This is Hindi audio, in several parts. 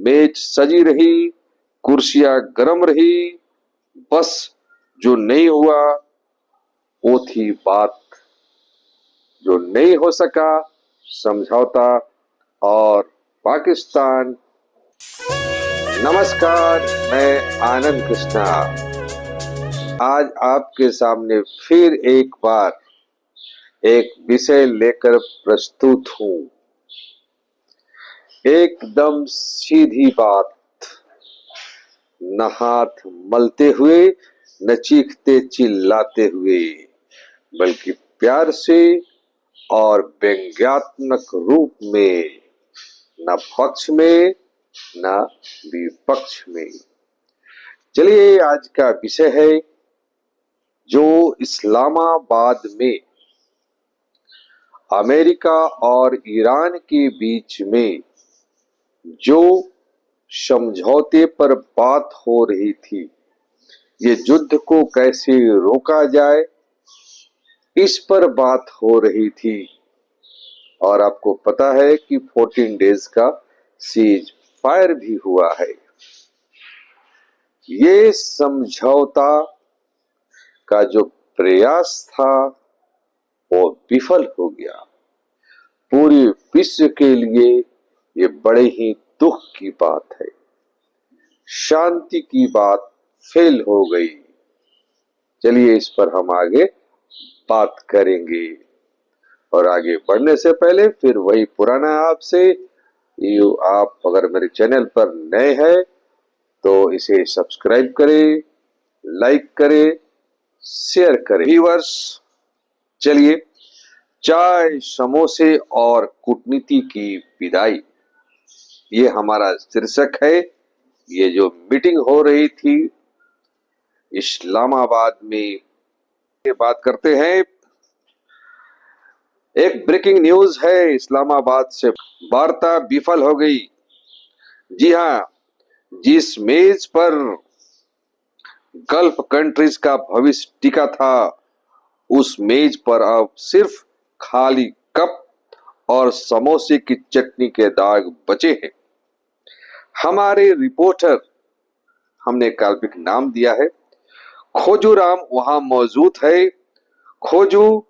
मेज सजी रही, कुर्सियां गरम रही, बस जो नहीं हुआ वो थी बात। जो नहीं हो सका समझौता और पाकिस्तान। नमस्कार, मैं आनंद कृष्णा आज आपके सामने फिर एक बार एक विषय लेकर प्रस्तुत हूं। एकदम सीधी बात, न हाथ मलते हुए न चीखते चिल्लाते हुए, बल्कि प्यार से और व्यंग्यात्मक रूप में, न पक्ष में न विपक्ष में। चलिए, आज का विषय है जो इस्लामाबाद में अमेरिका और ईरान के बीच में जो समझौते पर बात हो रही थी, ये युद्ध को कैसे रोका जाए, इस पर बात हो रही थी। और आपको पता है कि 14 डेज का सीज फायर भी हुआ है। ये समझौता का जो प्रयास था वो विफल हो गया। पूरे विश्व के लिए ये बड़े ही दुख की बात है। शांति की बात फेल हो गई। चलिए, इस पर हम आगे बात करेंगे। और आगे बढ़ने से पहले फिर वही पुराना आपसे, आप अगर मेरे चैनल पर नए हैं तो इसे सब्सक्राइब करें, लाइक करें, शेयर करें। व्यूअर्स, चलिए, चाय, समोसे और कूटनीति की विदाई, ये हमारा शीर्षक है। ये जो मीटिंग हो रही थी इस्लामाबाद में, ये बात करते हैं। एक ब्रेकिंग न्यूज है, इस्लामाबाद से वार्ता विफल हो गई। जी हाँ, जिस मेज पर गल्फ कंट्रीज का भविष्य टिका था, उस मेज पर अब सिर्फ खाली कप और समोसे की चटनी के दाग बचे हैं। हमारे रिपोर्टर, हमने काल्पनिक नाम दिया है, खोजूराम, वहां मौजूद है। खोजू,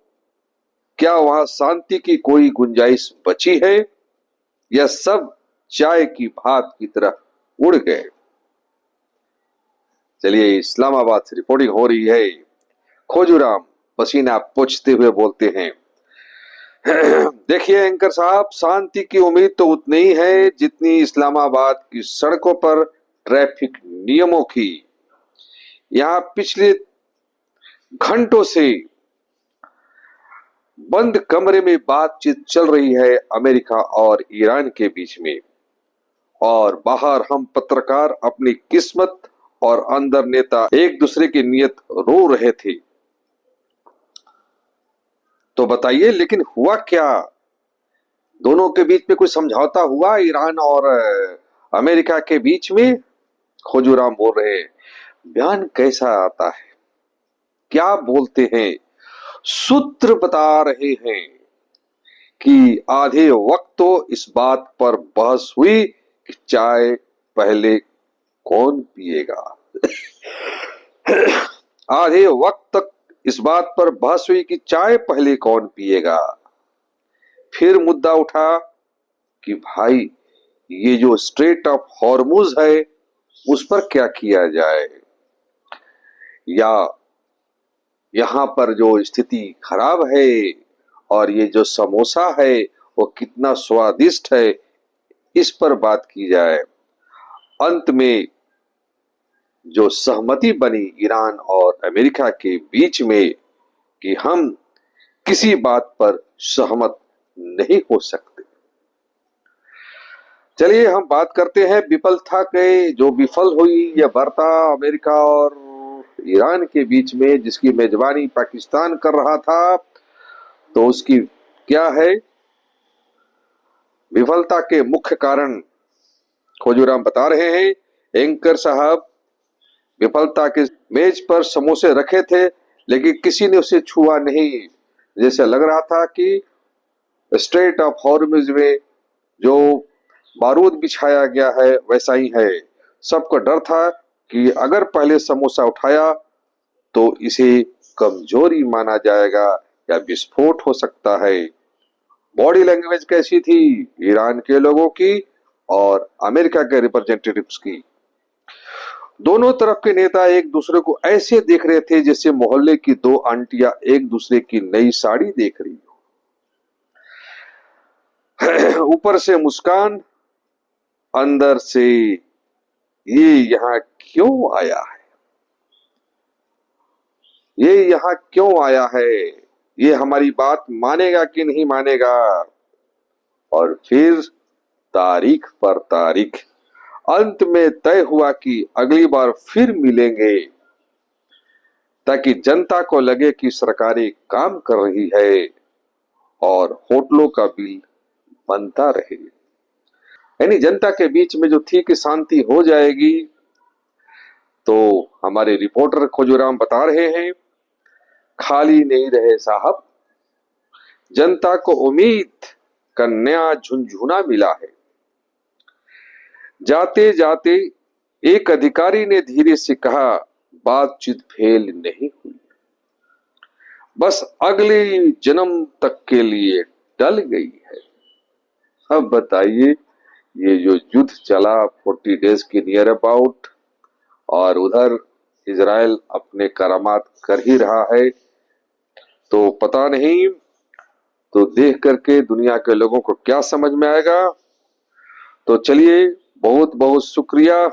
क्या वहां शांति की कोई गुंजाइश बची है या सब चाय की भात की तरह उड़ गए? चलिए, इस्लामाबाद से रिपोर्टिंग हो रही है। खोजूराम पसीना पोंछते हुए बोलते हैं, देखिए एंकर साहब, शांति की उम्मीद तो उतनी ही है जितनी इस्लामाबाद की सड़कों पर ट्रैफिक नियमों की। यहाँ पिछले घंटों से बंद कमरे में बातचीत चल रही है अमेरिका और ईरान के बीच में, और बाहर हम पत्रकार अपनी किस्मत और अंदर नेता एक दूसरे की नियत रो रहे थे। तो बताइए, लेकिन हुआ क्या? दोनों के बीच में कोई समझौता हुआ, ईरान और अमेरिका के बीच में? खोजूराम बोल रहे हैं, बयान कैसा आता है, क्या बोलते हैं? सूत्र बता रहे हैं कि आधे वक्त तो इस बात पर बहस हुई कि चाय पहले कौन पिएगा। आधे वक्त तक इस बात पर बहस हुई कि चाय पहले कौन पिएगा। फिर मुद्दा उठा कि भाई, ये जो स्ट्रेट ऑफ हॉर्मुज है उस पर क्या किया जाए, या यहां पर जो स्थिति खराब है और ये जो समोसा है वो कितना स्वादिष्ट है, इस पर बात की जाए। अंत में जो सहमति बनी ईरान और अमेरिका के बीच में कि हम किसी बात पर सहमत नहीं हो सकते। चलिए, हम बात करते हैं विफलता के। जो विफल हुई यह वार्ता अमेरिका और ईरान के बीच में, जिसकी मेजबानी पाकिस्तान कर रहा था, तो उसकी क्या है विफलता के मुख्य कारण? खोजूराम बता रहे हैं, एंकर साहब, विफलता के मेज पर समोसे रखे थे लेकिन किसी ने उसे छुआ नहीं। जैसे लग रहा था कि स्ट्रेट ऑफ हॉर्मुज में जो बारूद बिछाया गया है वैसा ही है। सबको डर था कि अगर पहले समोसा उठाया तो इसे कमजोरी माना जाएगा या विस्फोट हो सकता है। बॉडी लैंग्वेज कैसी थी ईरान के लोगों की और अमेरिका के रिप्रेजेंटेटिव्स की। दोनों तरफ के नेता एक दूसरे को ऐसे देख रहे थे जैसे मोहल्ले की दो आंटियां एक दूसरे की नई साड़ी देख रही हो। ऊपर से मुस्कान, अंदर से ये यहाँ क्यों आया है, ये यहाँ क्यों आया है, ये हमारी बात मानेगा कि नहीं मानेगा। और फिर तारीख पर तारीख, अंत में तय हुआ कि अगली बार फिर मिलेंगे ताकि जनता को लगे कि सरकारें काम कर रही है और होटलों का बिल बनता रहे। यानी जनता के बीच में जो थी कि शांति हो जाएगी। तो हमारे रिपोर्टर खोजूराम बता रहे हैं, खाली नहीं रहे साहब, जनता को उम्मीद का नया झुनझुना मिला है। जाते जाते एक अधिकारी ने धीरे से कहा, बातचीत फेल नहीं हुई, बस अगले जन्म तक के लिए टल गई है। अब बताइए, ये जो युद्ध चला 40 डेज के नियर अबाउट, और उधर इजराइल अपने करामात कर ही रहा है, तो पता नहीं तो देख करके दुनिया के लोगों को क्या समझ में आएगा। तो चलिए, बहुत बहुत शुक्रिया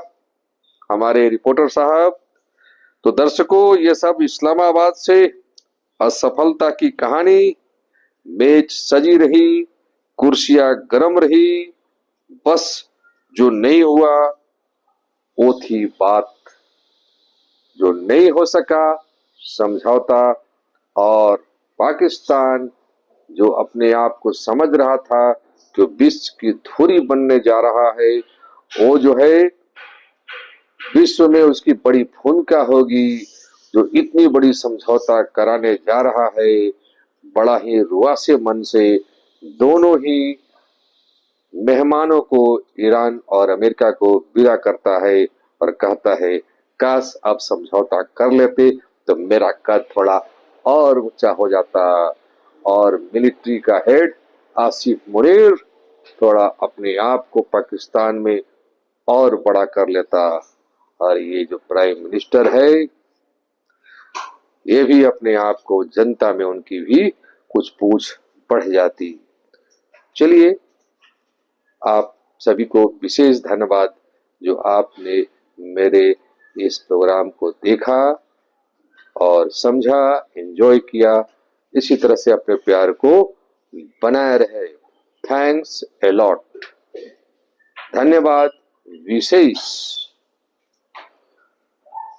हमारे रिपोर्टर साहब। तो दर्शकों, ये सब इस्लामाबाद से असफलता की कहानी। मेज सजी रही, कुर्सियां गर्म रही, बस जो नहीं हुआ वो थी बात, जो नहीं हो सका समझौता। और पाकिस्तान जो अपने आप को समझ रहा था कि विश्व की धुरी बनने जा रहा है, वो जो है विश्व में उसकी बड़ी भूमिका होगी। जो इतनी बड़ी समझौता कराने जा रहा है, बड़ा ही रुआसे मन से दोनों ही मेहमानों को, ईरान और अमेरिका को विदा करता है और कहता है, काश आप समझौता कर लेते तो मेरा कद थोड़ा और ऊंचा हो जाता और मिलिट्री का हेड आसिफ मुनीर थोड़ा अपने आप को पाकिस्तान में और बड़ा कर लेता, और ये जो प्राइम मिनिस्टर है ये भी अपने आप को, जनता में उनकी भी कुछ पूछ बढ़ जाती। चलिए, आप सभी को विशेष धन्यवाद जो आपने मेरे इस प्रोग्राम को देखा और समझा, एंजॉय किया। इसी तरह से अपने प्यार को बनाए रहे। थैंक्स ए लॉट, धन्यवाद विशेष।